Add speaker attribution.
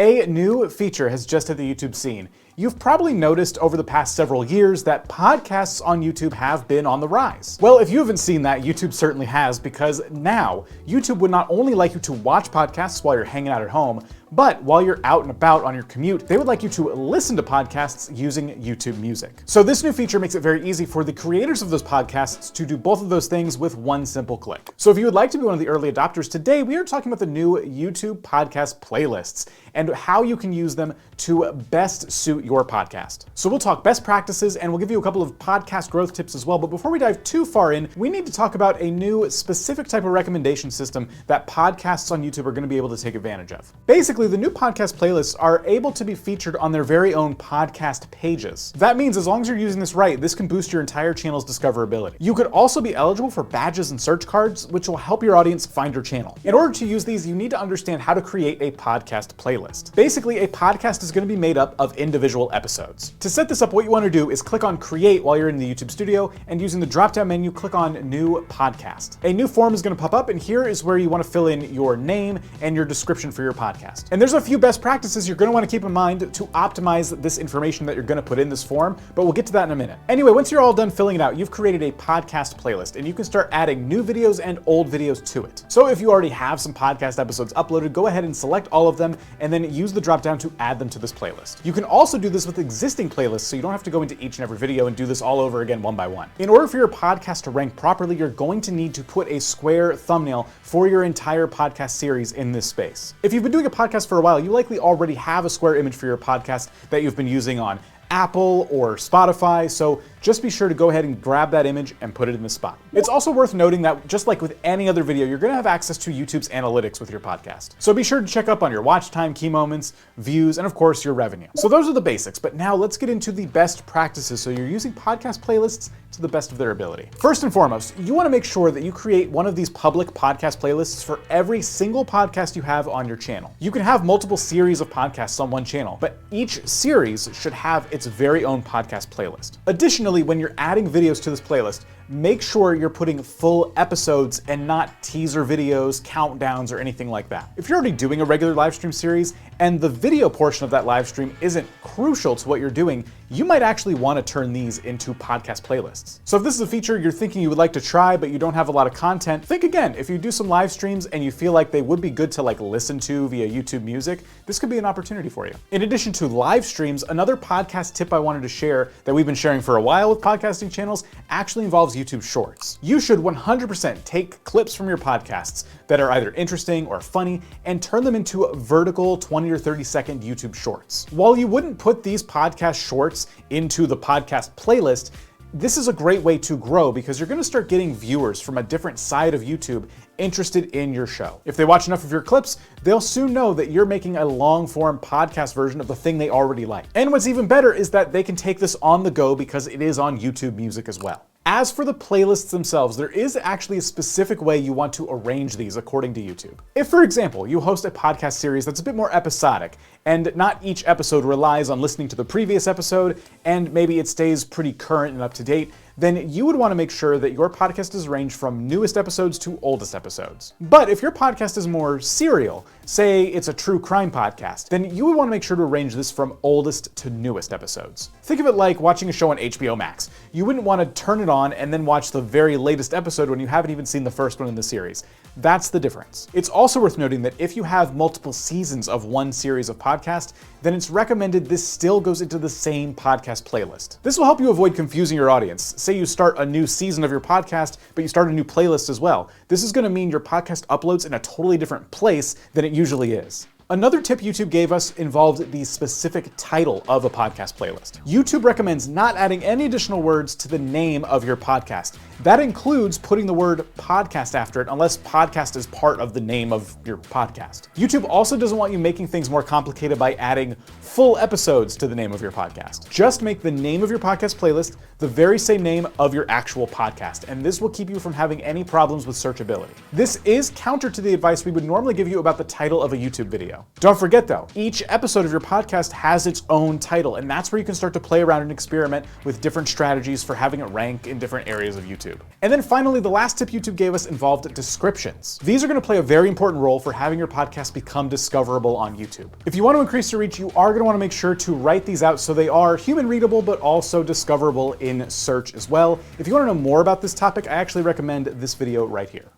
Speaker 1: A new feature has just hit the YouTube scene. You've probably noticed over the past several years that podcasts on YouTube have been on the rise. Well, if you haven't seen that, YouTube certainly has, because now YouTube would not only like you to watch podcasts while you're hanging out at home, but while you're out and about on your commute, they would like you to listen to podcasts using YouTube Music. So this new feature makes it very easy for the creators of those podcasts to do both of those things with one simple click. So if you would like to be one of the early adopters, today we are talking about the new YouTube podcast playlists and how you can use them to best suit your podcast. So we'll talk best practices and we'll give you a couple of podcast growth tips as well. But before we dive too far in, we need to talk about a new specific type of recommendation system that podcasts on YouTube are going to be able to take advantage of. Basically, the new podcast playlists are able to be featured on their very own podcast pages. That means as long as you're using this right, this can boost your entire channel's discoverability. You could also be eligible for badges and search cards, which will help your audience find your channel. In order to use these, you need to understand how to create a podcast playlist. Basically, a podcast is going to be made up of individual episodes. To set this up, what you want to do is click on Create while you're in the YouTube studio, and using the drop-down menu, click on New Podcast. A new form is going to pop up, and here is where you want to fill in your name and your description for your podcast. And there's a few best practices you're going to want to keep in mind to optimize this information that you're going to put in this form, but we'll get to that in a minute. Anyway, once you're all done filling it out, you've created a podcast playlist, and you can start adding new videos and old videos to it. So if you already have some podcast episodes uploaded, go ahead and select all of them, and then use the drop-down to add them to this playlist. You can also do this with existing playlists, so you don't have to go into each and every video and do this all over again one by one. In order for your podcast to rank properly, you're going to need to put a square thumbnail for your entire podcast series in this space. If you've been doing a podcast for a while, you likely already have a square image for your podcast that you've been using on Apple or Spotify, so just be sure to go ahead and grab that image and put it in the spot. It's also worth noting that just like with any other video, you're gonna have access to YouTube's analytics with your podcast. So be sure to check up on your watch time, key moments, views, and of course your revenue. So those are the basics, but now let's get into the best practices so you're using podcast playlists to the best of their ability. First and foremost, you wanna make sure that you create one of these public podcast playlists for every single podcast you have on your channel. You can have multiple series of podcasts on one channel, but each series should have its very own podcast playlist. Additionally, when you're adding videos to this playlist, make sure you're putting full episodes and not teaser videos, countdowns, or anything like that. If you're already doing a regular live stream series and the video portion of that live stream isn't crucial to what you're doing, you might actually want to turn these into podcast playlists. So if this is a feature you're thinking you would like to try but you don't have a lot of content, think again. If you do some live streams and you feel like they would be good to listen to via YouTube Music, this could be an opportunity for you. In addition to live streams, another podcast tip I wanted to share that we've been sharing for a while with podcasting channels actually involves YouTube Shorts. You should 100% take clips from your podcasts that are either interesting or funny and turn them into vertical 20 or 30 second YouTube Shorts. While you wouldn't put these podcast shorts into the podcast playlist, this is a great way to grow because you're going to start getting viewers from a different side of YouTube interested in your show. If they watch enough of your clips, they'll soon know that you're making a long-form podcast version of the thing they already like. And what's even better is that they can take this on the go because it is on YouTube Music as well. As for the playlists themselves, there is actually a specific way you want to arrange these according to YouTube. If, for example, you host a podcast series that's a bit more episodic, and not each episode relies on listening to the previous episode, and maybe it stays pretty current and up to date, then you would want to make sure that your podcast is arranged from newest episodes to oldest episodes. But if your podcast is more serial, say it's a true crime podcast, then you would want to make sure to arrange this from oldest to newest episodes. Think of it like watching a show on HBO Max. You wouldn't want to turn it on and then watch the very latest episode when you haven't even seen the first one in the series. That's the difference. It's also worth noting that if you have multiple seasons of one series of podcast, then it's recommended this still goes into the same podcast playlist. This will help you avoid confusing your audience. Say you start a new season of your podcast, but you start a new playlist as well. This is going to mean your podcast uploads in a totally different place than it usually is. Another tip YouTube gave us involved the specific title of a podcast playlist. YouTube recommends not adding any additional words to the name of your podcast. That includes putting the word podcast after it unless podcast is part of the name of your podcast. YouTube also doesn't want you making things more complicated by adding full episodes to the name of your podcast. Just make the name of your podcast playlist the very same name of your actual podcast, and this will keep you from having any problems with searchability. This is counter to the advice we would normally give you about the title of a YouTube video. video. Don't forget though, each episode of your podcast has its own title, and that's where you can start to play around and experiment with different strategies for having it rank in different areas of YouTube. And then finally, the last tip YouTube gave us involved descriptions. These are going to play a very important role for having your podcast become discoverable on YouTube. If you want to increase your reach, you are going to want to make sure to write these out so they are human readable, but also discoverable in search as well. If you want to know more about this topic, I actually recommend this video right here.